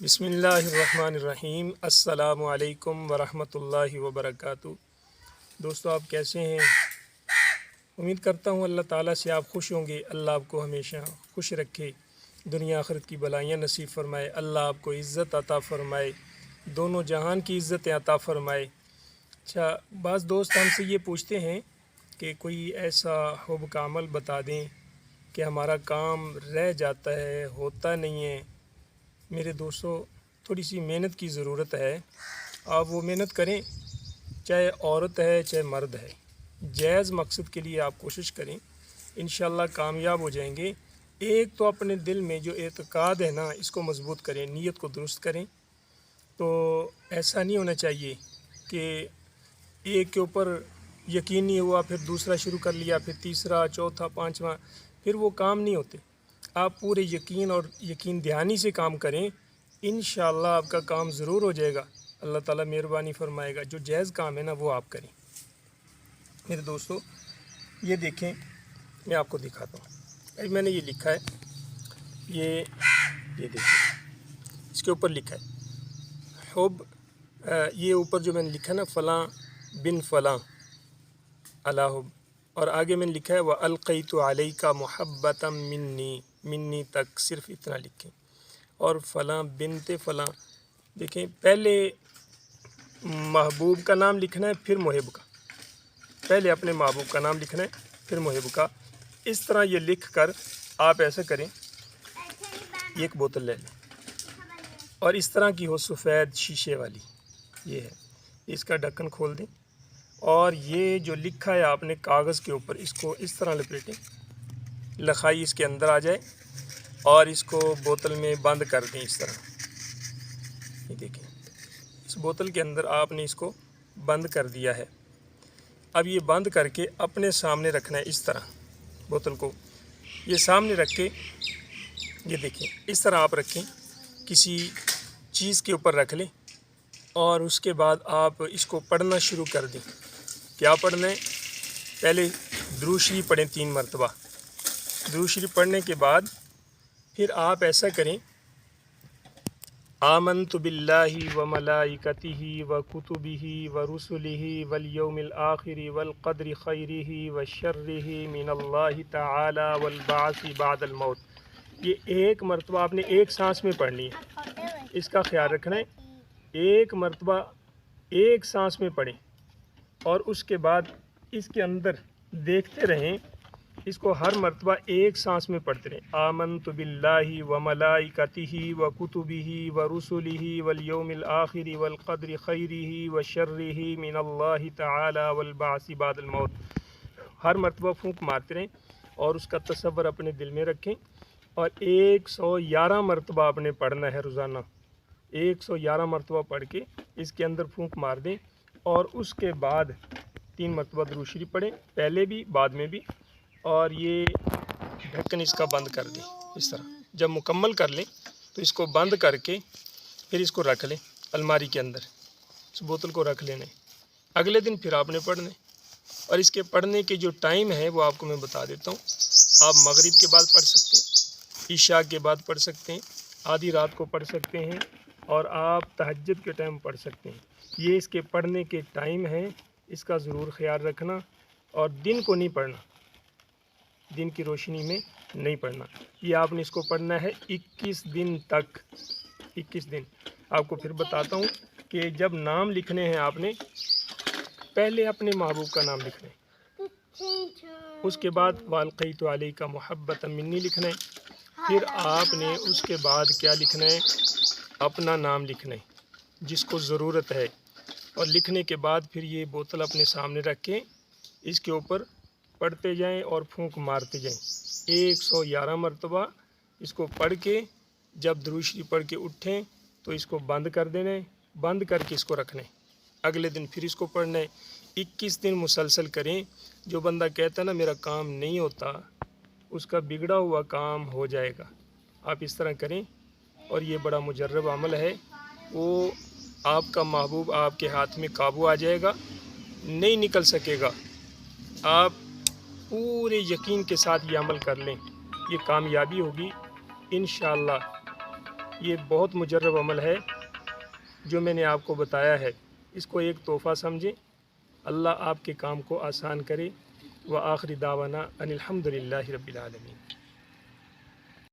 بسم اللہ الرحمن الرحیم۔ السلام علیکم ورحمۃ اللہ وبرکاتہ۔ دوستو، آپ کیسے ہیں؟ امید کرتا ہوں اللہ تعالیٰ سے آپ خوش ہوں گے۔ اللہ آپ کو ہمیشہ خوش رکھے، دنیا آخرت کی بلائیاں نصیب فرمائے، اللہ آپ کو عزت عطا فرمائے، دونوں جہان کی عزت عطا فرمائے۔ اچھا، بعض دوست ہم سے یہ پوچھتے ہیں کہ کوئی ایسا حب کا عمل بتا دیں کہ ہمارا کام رہ جاتا ہے، ہوتا نہیں ہے۔ میرے دوستو، تھوڑی سی محنت کی ضرورت ہے۔ آپ وہ محنت کریں، چاہے عورت ہے چاہے مرد ہے، جائز مقصد کے لیے آپ کوشش کریں، انشاءاللہ کامیاب ہو جائیں گے۔ ایک تو اپنے دل میں جو اعتقاد ہے نا، اس کو مضبوط کریں، نیت کو درست کریں۔ تو ایسا نہیں ہونا چاہیے کہ ایک کے اوپر یقین نہیں ہوا، پھر دوسرا شروع کر لیا، پھر تیسرا، چوتھا، پانچواں، پھر وہ کام نہیں ہوتے۔ آپ پورے یقین اور یقین دہانی سے کام کریں، انشاءاللہ آپ کا کام ضرور ہو جائے گا۔ اللہ تعالیٰ مہربانی فرمائے گا۔ جو جائز کام ہے نا، وہ آپ کریں۔ میرے دوستو، یہ دیکھیں، میں آپ کو دکھاتا ہوں۔ ابھی میں نے یہ لکھا ہے، یہ دیکھیں، اس کے اوپر لکھا ہے حب، یہ اوپر جو میں نے لکھا ہے نا، فلاں بن فلاں علی حب، اور آگے میں نے لکھا ہے وَأَلْقَيْتُ عَلَيْكَ مُحَبَّةً منی تک، صرف اتنا لکھیں، اور فلاں بنت فلاں۔ دیکھیں، پہلے محبوب کا نام لکھنا ہے، پھر محب کا، پہلے اپنے محبوب کا نام لکھنا ہے، پھر محب کا۔ اس طرح یہ لکھ کر آپ ایسا کریں، یہ ایک بوتل لے لیں، اور اس طرح کی ہو سفید شیشے والی، یہ ہے، اس کا ڈھکن کھول دیں، اور یہ جو لکھا ہے آپ نے کاغذ کے اوپر، اس کو اس طرح لپیٹیں، لکھائی اس کے اندر آ جائے، اور اس کو بوتل میں بند کر دیں اس طرح۔ یہ دیکھیں، اس بوتل کے اندر آپ نے اس کو بند کر دیا ہے۔ اب یہ بند کر کے اپنے سامنے رکھنا ہے، اس طرح بوتل کو یہ سامنے رکھ کے، یہ دیکھیں، اس طرح آپ رکھیں، کسی چیز کے اوپر رکھ لیں، اور اس کے بعد آپ اس کو پڑھنا شروع کر دیں۔ کیا پڑھنا ہے؟ پہلے درود شریف پڑھیں 3 مرتبہ۔ درود شریف پڑھنے کے بعد پھر آپ ایسا کریں، آمنت باللہ وملائکتہ وکتبہ ورسلہ والیوم الآخر والقدر خیرہ وشرہ من اللہ تعالی والبعث بعد الموت۔ یہ 1 مرتبہ آپ نے ایک سانس میں پڑھنی ہے، اس کا خیال رکھنا ہے۔ 1 مرتبہ ایک سانس میں پڑھیں، اور اس کے بعد اس کے اندر دیکھتے رہیں، اس کو ہر مرتبہ ایک سانس میں پڑھتے رہیں۔ آمنت باللہ وملائکتہ وکتبہ ورسلہ والیوم الآخر والقدر خیرہ وشرہ من اللہ تعالی والبعث بعد الموت۔ ہر مرتبہ پھونک مارتے رہیں، اور اس کا تصور اپنے دل میں رکھیں، اور 111 مرتبہ آپ نے پڑھنا ہے روزانہ۔ 111 مرتبہ پڑھ کے اس کے اندر پھونک مار دیں، اور اس کے بعد 3 مرتبہ درود شریف پڑھیں، پہلے بھی بعد میں بھی، اور یہ ڈھکن اس کا بند کر دیں اس طرح۔ جب مکمل کر لیں تو اس کو بند کر کے پھر اس کو رکھ لیں الماری کے اندر، اس بوتل کو رکھ لینا ہے۔ اگلے دن پھر آپ نے پڑھنا ہے، اور اس کے پڑھنے کے جو ٹائم ہے وہ آپ کو میں بتا دیتا ہوں۔ آپ مغرب کے بعد پڑھ سکتے ہیں، عشاء کے بعد پڑھ سکتے ہیں، آدھی رات کو پڑھ سکتے ہیں، اور آپ تہجد کے ٹائم پڑھ سکتے ہیں۔ یہ اس کے پڑھنے کے ٹائم ہے، اس کا ضرور خیال رکھنا، اور دن کو نہیں پڑھنا، دن کی روشنی میں نہیں پڑھنا۔ یہ آپ نے اس کو پڑھنا ہے 21 دن تک، 21 دن۔ آپ کو پھر بتاتا ہوں کہ جب نام لکھنے ہیں آپ نے پہلے اپنے محبوب کا نام لکھنا ہے، اس کے بعد وَأَلْقَيْتُ عَلَيْكَ مُحَبَّةً مِّنِّي لکھنا ہے، پھر آپ نے اس کے بعد کیا لکھنا ہے؟ اپنا نام لکھنا ہے جس کو ضرورت ہے، اور لکھنے کے بعد پھر یہ بوتل اپنے سامنے رکھ کے اس کے اوپر پڑھتے جائیں اور پھونک مارتے جائیں 111 مرتبہ۔ اس کو پڑھ کے جب درود شریف پڑھ کے اٹھیں تو اس کو بند کر دینا ہے، بند کر کے اس کو رکھنا ہے۔ اگلے دن پھر اس کو پڑھنا ہے، 21 دن مسلسل کریں۔ جو بندہ کہتا ہے نا میرا کام نہیں ہوتا، اس کا بگڑا ہوا کام ہو جائے گا۔ آپ اس طرح کریں، اور یہ بڑا مجرب عمل ہے، وہ آپ کا محبوب آپ کے ہاتھ میں قابو آ جائے گا، نہیں نکل سکے گا۔ آپ پورے یقین کے ساتھ یہ عمل کر لیں، یہ کامیابی ہوگی انشاءاللہ۔ یہ بہت مجرب عمل ہے جو میں نے آپ کو بتایا ہے، اس کو ایک تحفہ سمجھیں۔ اللہ آپ کے کام کو آسان کرے۔ وآخر دعوانا ان الحمد للہ رب العالمین۔